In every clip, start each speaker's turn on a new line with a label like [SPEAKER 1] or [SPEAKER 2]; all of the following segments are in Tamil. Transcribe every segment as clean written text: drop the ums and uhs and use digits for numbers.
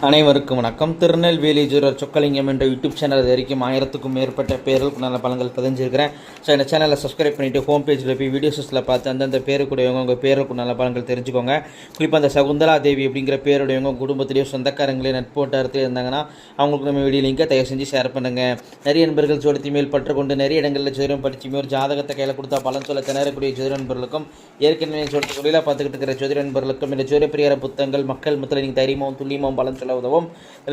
[SPEAKER 1] அனைவருக்கும் வணக்கம். திருநெல்வேலி ஜோதிடர் சொக்கலிங்கம் என்ற யூடியூப் சேனல் இது வரைக்கும் 1000க்கும் மேற்பட்ட பேர்களுக்கு நல்ல பலன்கள் பதிஞ்சிருக்கிறேன். ஸோ இந்த சேனலை சப்ஸ்கிரைப் பண்ணிவிட்டு ஹோம் பேஜில் போய் வீடியோஸில் பார்த்து அந்தந்த பேருக்குடையவங்க உங்கள் பேருக்கு நல்ல பலன்கள் தெரிஞ்சுக்கோங்க. குறிப்பாக அந்த சகுந்தலா தேவி அப்படிங்கிற பேருடையவங்க குடும்பத்திலேயே சொந்தக்காரங்களே நட்போட்டாரத்து இருந்தாங்கன்னா அவங்களுக்கு நம்ம வீடியோ லிங்கை தயவு செஞ்சு ஷேர் பண்ணுங்கள். நிறைய நண்பர்கள் ஜோதிடத்தை மேல் பற்றுக்கொண்டு நிறைய இடங்களில் ஜோதிடம் படிச்சுமே ஒரு ஜாதகத்தை கையில் கொடுத்தா பலன் சொல்ல திணறக்கூடிய ஜோதிட நண்பர்களுக்கும் ஏற்கனவே ஜோதிட தொழிலாக பார்த்துக்கிட்டு இருக்கிற ஜோதிட நண்பர்களுக்கும் இந்த ஜோதிட பிரியார புத்தகங்கள் மக்கள் மத்தியில் நீங்கள் தைரியமும் துல்லியமும் பலன் சொல்ல உதவும்.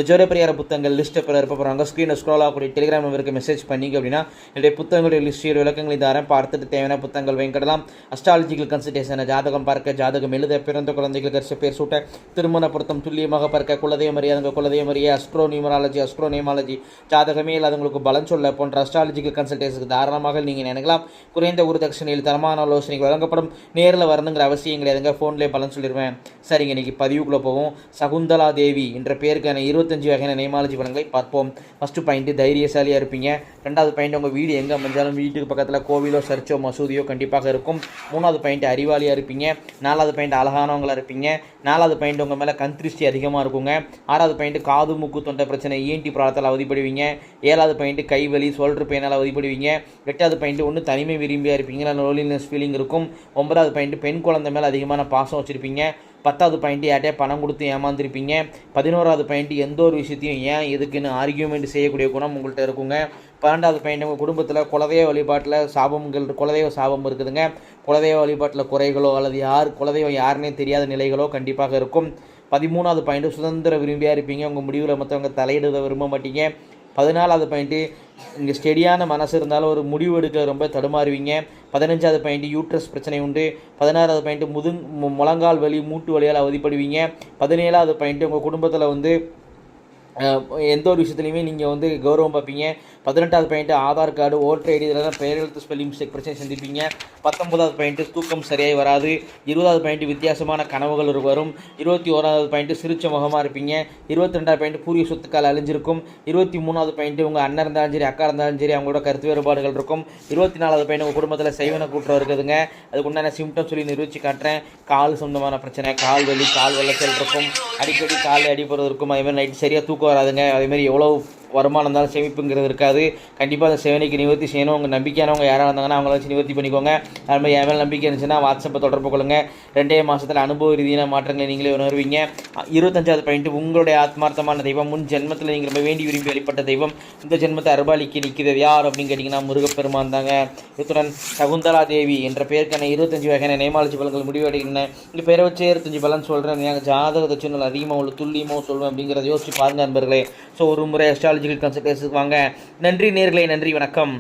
[SPEAKER 1] ஜோதிட பிரியார புத்தகங்கள் லிஸ்ட்டை பிற இருப்ப போகிறாங்க. ஸ்க்ரீனை ஸ்க்ரோல் ஆகக்கூடிய டெலிகிராம் நம்பருக்கு மெசேஜ் பண்ணிங்க அப்படின்னா என்னுடைய புத்தகங்களுடைய லிஸ்ட் விளக்கங்களை தரேன். பார்த்துட்டு தேவையான புத்தகங்கள் வாங்கிடலாம். அஸ்ட்ராலஜிக்கல் கன்சல்டேஷன், ஜாதகம் பார்க்க, ஜாதகம் எழுத, பிறந்த குழந்தைகளுக்கு அரிசி பேர் சூட்ட, திருமண பொருத்தம் துல்லியமாக பார்க்க, குலதெய்வம் அறியாதவங்க குலதெய்வம் அறிய, அஸ்ட்ரோ நியூமராலஜி, அஸ்ட்ரோ நேமாலஜி, ஜாதகமே இல்லாதவங்களுக்கு பலன் சொல்ல போன்ற அஸ்ட்ராலஜிக்கல் கன்சல்டேஷனுக்கு தாராளமாக நீங்கள் நினைக்கலாம். குறைந்த ஒரு தட்சணையில் தரமான ஆலோசனைகள் வழங்கப்படும். நேரில் வரணுங்கிற அவசியம் கிடையாதுங்க, ஃபோன்லேயே பலன் சொல்லிடுவேன். சரிங்க, இன்றைக்கி பதிவுக்குள்ளே போவோம். சகுந்தலா தேவி என்ற பேருக்கான 25 வகையான நேமாலஜி பலன்களை பார்ப்போம். ஃபஸ்ட்டு பாயிண்ட்டு தைரியசாலியாக இருப்பீங்க. ரெண்டாவது பாயிண்ட் உங்கள் வீடு எங்கே அமைஞ்சாலும் வீட்டுக்கு பக்கத்தில் கோவிலோ சர்ச்சோ மசூதியோ கண்டிப்பாக இருக்கும். மூணாவது பாயிண்ட் அறிவாளியாக இருப்பீங்க. நாலாவது பாயிண்ட் அழகானவங்களாக இருப்பீங்க. நாலாவது பாயிண்ட் உங்கள் மேலே கண்திருஷ்டி அதிகமாக இருக்குங்க. ஆறாவது பாயிண்ட் காது மூக்கு தொண்டை பிரச்சனை ENT ப்ராப்ளத்தால் அவதிப்படுவீங்க. ஏழாவது பாயிண்ட் கைவலி சோல்ட்ரு பெயினால் அவதிப்படுவீங்க. எட்டாவது பாயிண்ட் ஒன்று தனிமை விரும்பியாக இருப்பீங்க, லோன்லினஸ் ஃபீலிங் இருக்கும். ஒன்பதாவது பாயிண்ட் பெண் குழந்தை மேலே அதிகமான பாசம் வச்சுருப்பீங்க. 10வது பாயிண்ட் யார்ட்டே பணம் கொடுத்து ஏமாந்துருப்பீங்க. 11வது பாயிண்ட் எந்த ஒரு விஷயத்தையும் ஏன் எதுக்குன்னு ஆர்கியூமெண்ட் செய்யக்கூடிய குணம் உங்கள்கிட்ட இருக்குங்க. 12வது பாயிண்ட் உங்கள் குடும்பத்தில் குலதெய்வ வழிபாட்டில் சாபங்கள், குலதெய்வ சாபம் இருக்குதுங்க. குலதெய்வ வழிபாட்டில் குறைகளோ அல்லது குலதெய்வம் யாருன்னே தெரியாத நிலைகளோ கண்டிப்பாக இருக்கும். 13வது பாயிண்ட் சுதந்திர விரும்பியாக இருப்பீங்க. உங்கள் முடிவில் மற்றவங்க தலையிட விரும்ப மாட்டீங்க. 14வது பாயிண்ட்டு இங்கே ஸ்டெடியான மனசு இருந்தாலும் ஒரு முடிவு எடுக்க ரொம்ப தடுமாறுவீங்க. 15வது பாயிண்ட் யூட்ரஸ் பிரச்சனை உண்டு. 16வது பாயிண்ட்டு முழங்கால் வலி மூட்டு வலியால் அவதிப்படுவீங்க. 17வது பாயிண்ட்டு உங்கள் குடும்பத்தில் எந்த ஒரு விஷயத்துலையுமே நீங்கள் கௌரவம் பார்ப்பீங்க. 18வது point Aadhaar card, voter ID இதெல்லாம் பெயரெழுத்து ஸ்பெல்லிங் மிஸ்டேக் பிரச்சனை சந்திப்பீங்க. 19வது பாயிண்ட்டு தூக்கம் சரியாகி வராது. 20வது பாயிண்ட்டு வித்தியாசமான கனவுகள் வரும். 21வது பாயிண்ட்டு சிரிச்ச முகமாக இருப்பீங்க. 22வது பாயிண்ட்டு பூர்வீக சொத்துக்கள் அழிஞ்சிருக்கும். 23வது பாயிண்ட்டு உங்கள் அண்ணன் இருந்தாலும் சரி அக்கா இருந்தாலும் சரி அவங்களோட கருத்து வேறுபாடுகள் இருக்கும். 24வது பாயிண்ட் உங்கள் குடும்பத்தில் செய்வன கூட்டுறவு இருக்குதுங்க. அதுக்கு உண்டான சிம்டம் சொல்லி நிரூபித்து காட்டுறேன். கால் சொந்தமான பிரச்சனை, கால் வலி, கால் வெள்ளச்சல் இருக்கும். அடிக்கடி கால் அடிப்படுறது இருக்கும். அதேமாதிரி நைட்டு சரியாக தூக்கம் வராதுங்க. அதேமாதிரி எவ்வளோ வருமானம் இருந்தாலும் சேமிப்புங்கிறது இருக்காது. கண்டிப்பாக அந்த சேவனைக்கு நிவர்த்தி செய்யணும். உங்கள் நம்பிக்கையானவங்க யாராக இருந்தாங்கன்னா அவங்கள வச்சு நிவர்த்தி பண்ணிக்கோங்க. அதுமாதிரி என் மேலே நம்பிக்கை இருந்துச்சுன்னா வாட்ஸ்அப்பை தொடர்பு கொள்ளுங்கள். 2 மாதத்தில் அனுபவ ரீதியான மாற்றங்களை நீங்களே உணர்வீங்க. 25வது பாயிண்ட்டு உங்களுடைய ஆத்மார்த்தமான தெய்வம், முன் ஜென்மத்தில் நீங்கள் ரொம்ப வேண்டி விரும்பி வழிபட்ட தெய்வம், இந்த ஜென்மத்தை அருபாலிக்கு நிற்கிறது யார் அப்படின்னு கேட்டிங்கன்னா முருகப்பெருமான் தாங்க. இத்துடன் சகுந்தலா தேவி என்ற பேருக்கான 25 வகையான நேமாலஜி பலன்கள் முடிவடைகின்றன. இந்த பேரை வச்சு 25 பலன் சொல்கிறேன். எனக்கு ஜாதகத்தை சொன்னால் அதிகமாக உள்ள துல்லியமாக சொல்லுவேன் அப்படிங்கிறத யோசிச்சு பாருங்கள் நண்பர்களே. ஸோ ஒரு முறை அஸ்ட்ராலஜிக்கல் கன்சல்டேஷனுக்கு வாங்க. நன்றி நேயர்களே, நன்றி, வணக்கம்.